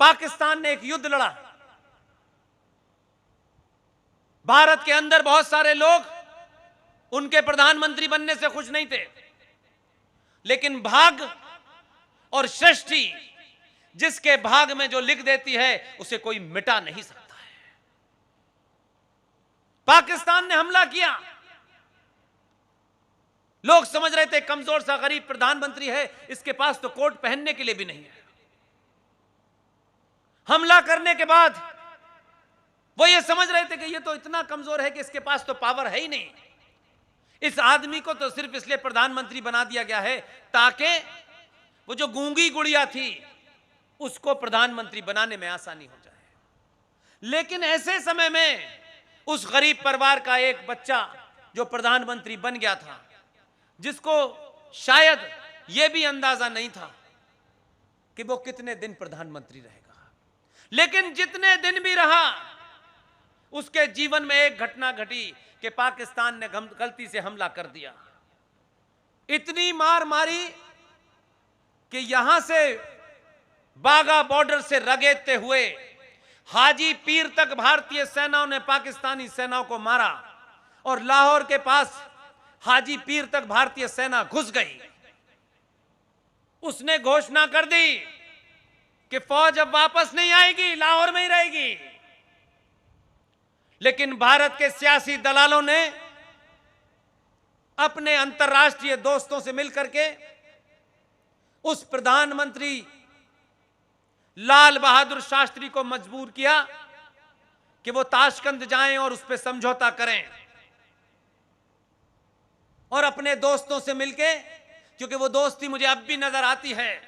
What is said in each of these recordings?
पाकिस्तान ने एक युद्ध लड़ा। भारत के अंदर बहुत सारे लोग उनके प्रधानमंत्री बनने से खुश नहीं थे, लेकिन भाग और सृष्टि जिसके भाग में जो लिख देती है उसे कोई मिटा नहीं सकता है। पाकिस्तान ने हमला किया। लोग समझ रहे थे कमजोर सा गरीब प्रधानमंत्री है, इसके पास तो कोट पहनने के लिए भी नहीं है। हमला करने के बाद वो ये समझ रहे थे कि ये तो इतना कमजोर है कि इसके पास तो पावर है ही नहीं। इस आदमी को तो सिर्फ इसलिए प्रधानमंत्री बना दिया गया है ताकि वो जो गूंगी गुड़िया थी उसको प्रधानमंत्री बनाने में आसानी हो जाए। लेकिन ऐसे समय में उस गरीब परिवार का एक बच्चा जो प्रधानमंत्री बन गया था, जिसको शायद यह भी अंदाजा नहीं था कि वो कितने दिन प्रधानमंत्री रहेगा, लेकिन जितने दिन भी रहा उसके जीवन में एक घटना घटी कि पाकिस्तान ने गलती से हमला कर दिया। इतनी मार मारी कि यहां से बागा बॉर्डर से रगेदते हुए हाजी पीर तक भारतीय सेनाओं ने पाकिस्तानी सेनाओं को मारा और लाहौर के पास हाजी पीर तक भारतीय सेना घुस गई। उसने घोषणा कर दी कि फौज अब वापस नहीं आएगी, लाहौर में ही रहेगी। लेकिन भारत के सियासी दलालों ने अपने अंतर्राष्ट्रीय दोस्तों से मिलकर के उस प्रधानमंत्री लाल बहादुर शास्त्री को मजबूर किया कि वो ताशकंद जाएं और उस पर समझौता करें। और अपने दोस्तों से मिलके, क्योंकि वो दोस्ती मुझे अब भी नजर आती है,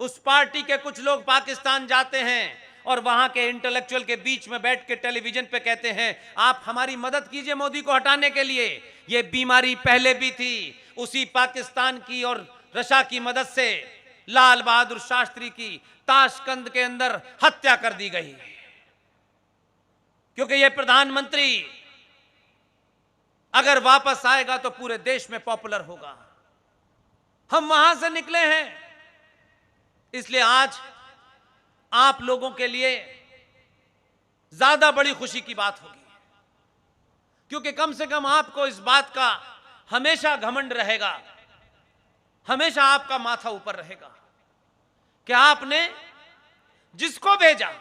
उस पार्टी के कुछ लोग पाकिस्तान जाते हैं और वहां के इंटेलेक्चुअल के बीच में बैठ के टेलीविजन पे कहते हैं आप हमारी मदद कीजिए मोदी को हटाने के लिए। ये बीमारी पहले भी थी, उसी पाकिस्तान की और रशा की मदद से लाल बहादुर शास्त्री की ताशकंद के अंदर हत्या कर दी गई, क्योंकि ये प्रधानमंत्री अगर वापस आएगा तो पूरे देश में पॉपुलर होगा। हम वहां से निकले हैं, इसलिए आज आप लोगों के लिए ज्यादा बड़ी खुशी की बात होगी, क्योंकि कम से कम आपको इस बात का हमेशा घमंड रहेगा, हमेशा आपका माथा ऊपर रहेगा कि आपने जिसको भेजा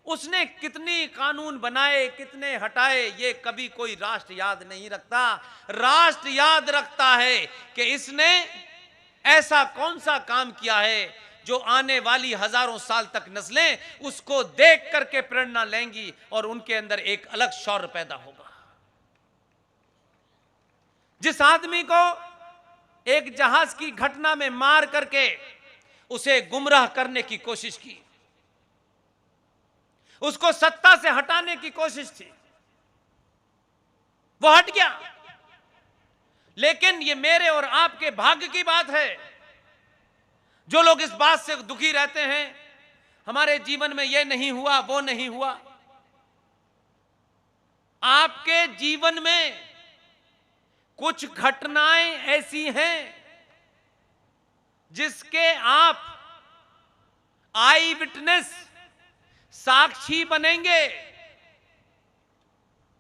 उसने कितनी कानून बनाए, कितने हटाए, ये कभी कोई राष्ट्र याद नहीं रखता। राष्ट्र याद रखता है कि इसने ऐसा कौन सा काम किया है जो आने वाली हजारों साल तक नस्लें उसको देख करके प्रेरणा लेंगी और उनके अंदर एक अलग शौर्य पैदा होगा। जिस आदमी को एक जहाज की घटना में मार करके उसे गुमराह करने की कोशिश की, उसको सत्ता से हटाने की कोशिश थी, वो हट गया। लेकिन ये मेरे और आपके भाग्य की बात है। जो लोग इस बात से दुखी रहते हैं हमारे जीवन में ये नहीं हुआ, वो नहीं हुआ, आपके जीवन में कुछ घटनाएं ऐसी हैं जिसके आप आई विटनेस, साक्षी बनेंगे,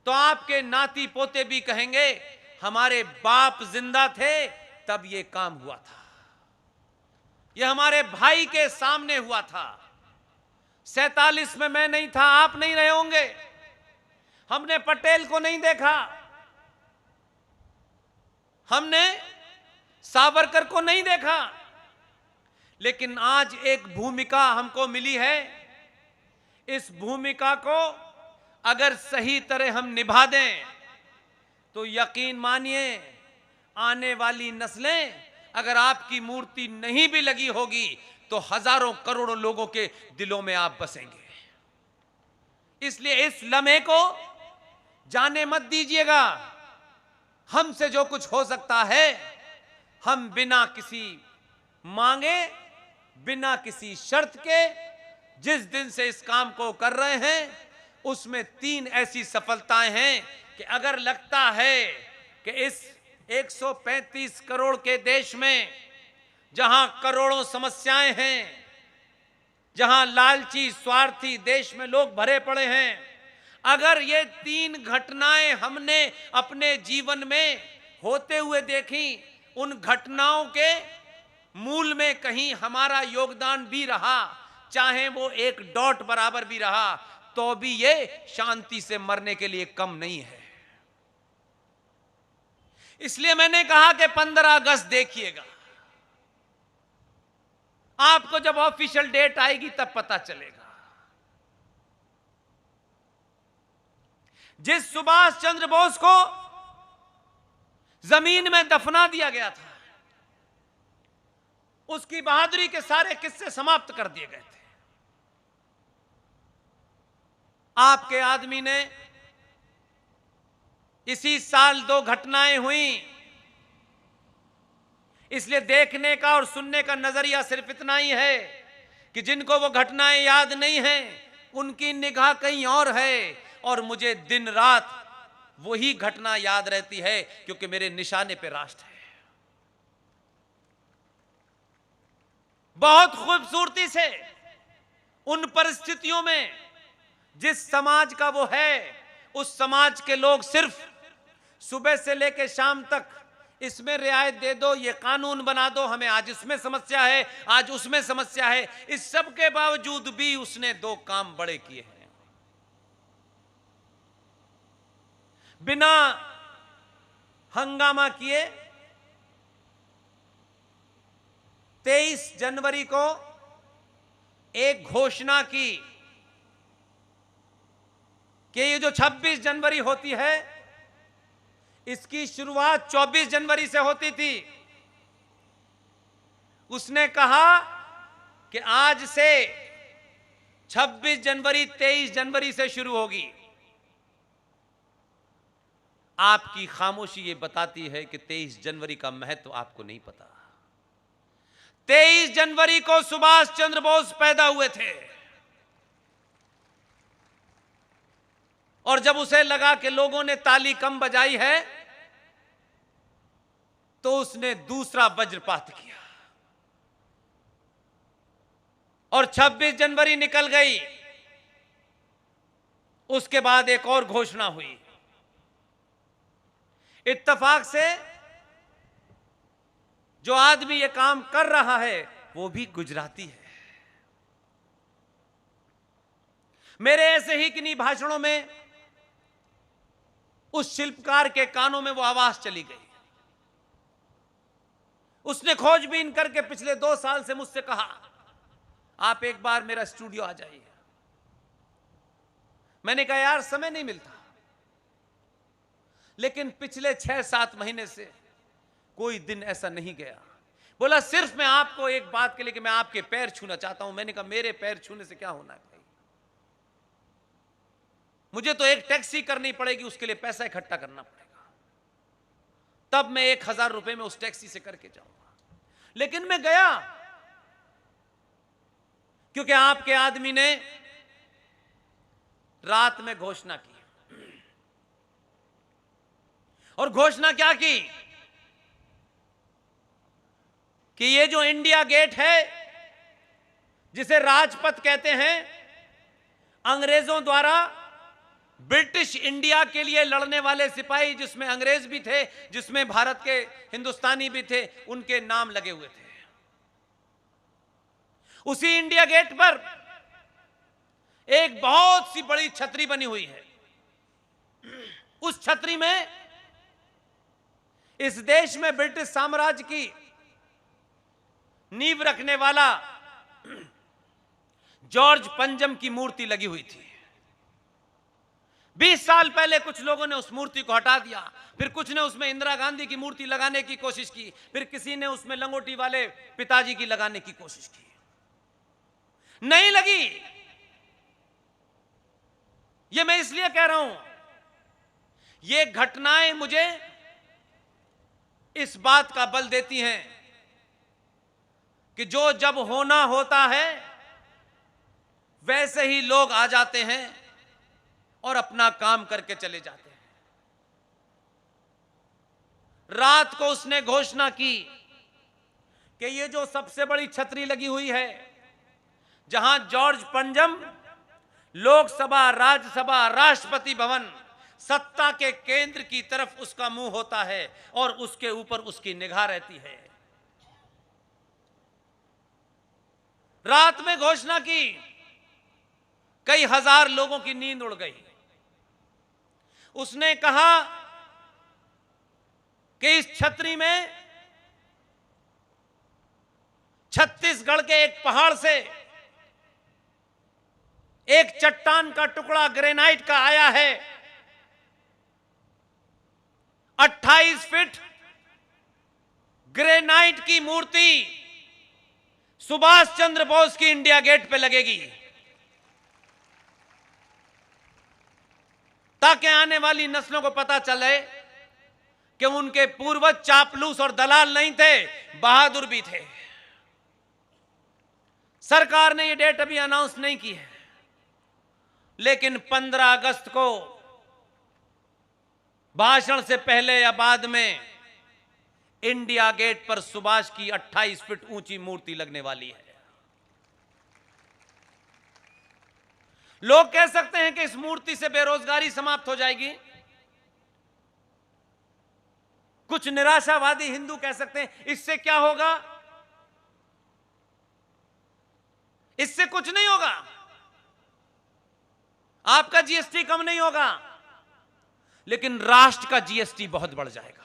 तो आपके नाती पोते भी कहेंगे हमारे बाप जिंदा थे तब ये काम हुआ था, ये हमारे भाई के सामने हुआ था। 47 में मैं नहीं था, आप नहीं रहे होंगे, हमने पटेल को नहीं देखा, हमने सावरकर को नहीं देखा, लेकिन आज एक भूमिका हमको मिली है। इस भूमिका को अगर सही तरह हम निभा दें तो यकीन मानिए आने वाली नस्लें, अगर आपकी मूर्ति नहीं भी लगी होगी तो हजारों करोड़ों लोगों के दिलों में आप बसेंगे। इसलिए इस लम्हे को जाने मत दीजिएगा। हमसे जो कुछ हो सकता है हम बिना किसी मांगे, बिना किसी शर्त के जिस दिन से इस काम को कर रहे हैं उसमें 3 ऐसी सफलताएं हैं कि अगर लगता है कि इस 135 करोड़ के देश में जहां करोड़ों समस्याएं हैं, जहां लालची स्वार्थी देश में लोग भरे पड़े हैं, अगर ये 3 घटनाएं हमने अपने जीवन में होते हुए देखी, उन घटनाओं के मूल में कहीं हमारा योगदान भी रहा, चाहे वो 1 डॉट बराबर भी रहा, तो भी ये शांति से मरने के लिए कम नहीं है। इसलिए मैंने कहा कि 15 अगस्त देखिएगा, आपको जब ऑफिशियल डेट आएगी तब पता चलेगा। जिस सुभाष चंद्र बोस को जमीन में दफना दिया गया था, उसकी बहादुरी के सारे किस्से समाप्त कर दिए गए थे। आपके आदमी ने इसी साल 2 घटनाएं हुई, इसलिए देखने का और सुनने का नजरिया सिर्फ इतना ही है कि जिनको वो घटनाएं याद नहीं हैं, उनकी निगाह कहीं और है, और मुझे दिन रात वही घटना याद रहती है, क्योंकि मेरे निशाने पे राष्ट्र है। बहुत खूबसूरती से उन परिस्थितियों में जिस समाज का वो है, उस समाज के लोग सिर्फ सुबह से लेकर शाम तक इसमें रियायत दे दो, ये कानून बना दो, हमें आज इसमें समस्या है, आज उसमें समस्या है, इस सब के बावजूद भी उसने 2 काम बड़े किए हैं। बिना हंगामा किए 23 जनवरी को एक घोषणा की कि ये जो 26 जनवरी होती है, इसकी शुरुआत 24 जनवरी से होती थी। उसने कहा कि आज से 26 जनवरी 23 जनवरी से शुरू होगी। आपकी खामोशी ये बताती है कि 23 जनवरी का महत्व आपको नहीं पता। 23 जनवरी को सुभाष चंद्र बोस पैदा हुए थे, और जब उसे लगा कि लोगों ने ताली कम बजाई है, तो उसने दूसरा वज्रपात किया, और 26 जनवरी निकल गई। उसके बाद एक और घोषणा हुई। इत्तेफाक से जो आदमी ये काम कर रहा है वो भी गुजराती है। मेरे ऐसे ही किन्हीं भाषणों में उस शिल्पकार के कानों में वो आवाज चली गई। उसने खोजबीन करके पिछले 2 साल से मुझसे कहा, आप एक बार मेरा स्टूडियो आ जाइए। मैंने कहा यार समय नहीं मिलता, लेकिन पिछले 6-7 महीने से कोई दिन ऐसा नहीं गया। बोला सिर्फ मैं आपको एक बात के लिए कि मैं आपके पैर छूना चाहता हूं। मैंने कहा मेरे पैर छूने से क्या होना है भाई, मुझे तो एक टैक्सी करनी पड़ेगी, उसके लिए पैसा इकट्ठा करना पड़ेगा, तब मैं 1000 रुपए में उस टैक्सी से करके जाऊंगा। लेकिन मैं गया, क्योंकि आपके आदमी ने रात में घोषणा की। और घोषणा क्या की कि ये जो इंडिया गेट है, जिसे राजपथ कहते हैं, अंग्रेजों द्वारा ब्रिटिश इंडिया के लिए लड़ने वाले सिपाही, जिसमें अंग्रेज भी थे, जिसमें भारत के हिंदुस्तानी भी थे, उनके नाम लगे हुए थे। उसी इंडिया गेट पर एक बहुत सी बड़ी छतरी बनी हुई है। उस छतरी में इस देश में ब्रिटिश साम्राज्य की नींव रखने वाला जॉर्ज पंजम की मूर्ति लगी हुई थी। 20 साल पहले कुछ लोगों ने उस मूर्ति को हटा दिया, फिर कुछ ने उसमें इंदिरा गांधी की मूर्ति लगाने की कोशिश की, फिर किसी ने उसमें लंगोटी वाले पिताजी की लगाने की कोशिश की, नहीं लगी। ये मैं इसलिए कह रहा हूं, ये घटनाएं मुझे इस बात का बल देती हैं कि जो जब होना होता है वैसे ही लोग आ जाते हैं और अपना काम करके चले जाते हैं। रात को उसने घोषणा की कि ये जो सबसे बड़ी छतरी लगी हुई है, जहां जॉर्ज पंजम लोकसभा, राज्यसभा, राष्ट्रपति भवन, सत्ता के केंद्र की तरफ उसका मुंह होता है और उसके ऊपर उसकी निगाह रहती है। रात में घोषणा की, कई हजार लोगों की नींद उड़ गई। उसने कहा कि इस छतरी में छत्तीसगढ़ के एक पहाड़ से एक चट्टान का टुकड़ा ग्रेनाइट का आया है। 28 फीट ग्रेनाइट की मूर्ति सुभाष चंद्र बोस की इंडिया गेट पे लगेगी, ताकि आने वाली नस्लों को पता चले कि उनके पूर्वज चापलूस और दलाल नहीं थे, बहादुर भी थे। सरकार ने यह डेट अभी अनाउंस नहीं की है, लेकिन 15 अगस्त को भाषण से पहले या बाद में इंडिया गेट पर सुभाष की 28 फीट ऊंची मूर्ति लगने वाली है। लोग कह सकते हैं कि इस मूर्ति से बेरोजगारी समाप्त हो जाएगी। कुछ निराशावादी हिंदू कह सकते हैं इससे क्या होगा, इससे कुछ नहीं होगा, आपका जीएसटी कम नहीं होगा, लेकिन राष्ट्र का जीएसटी बहुत बढ़ जाएगा।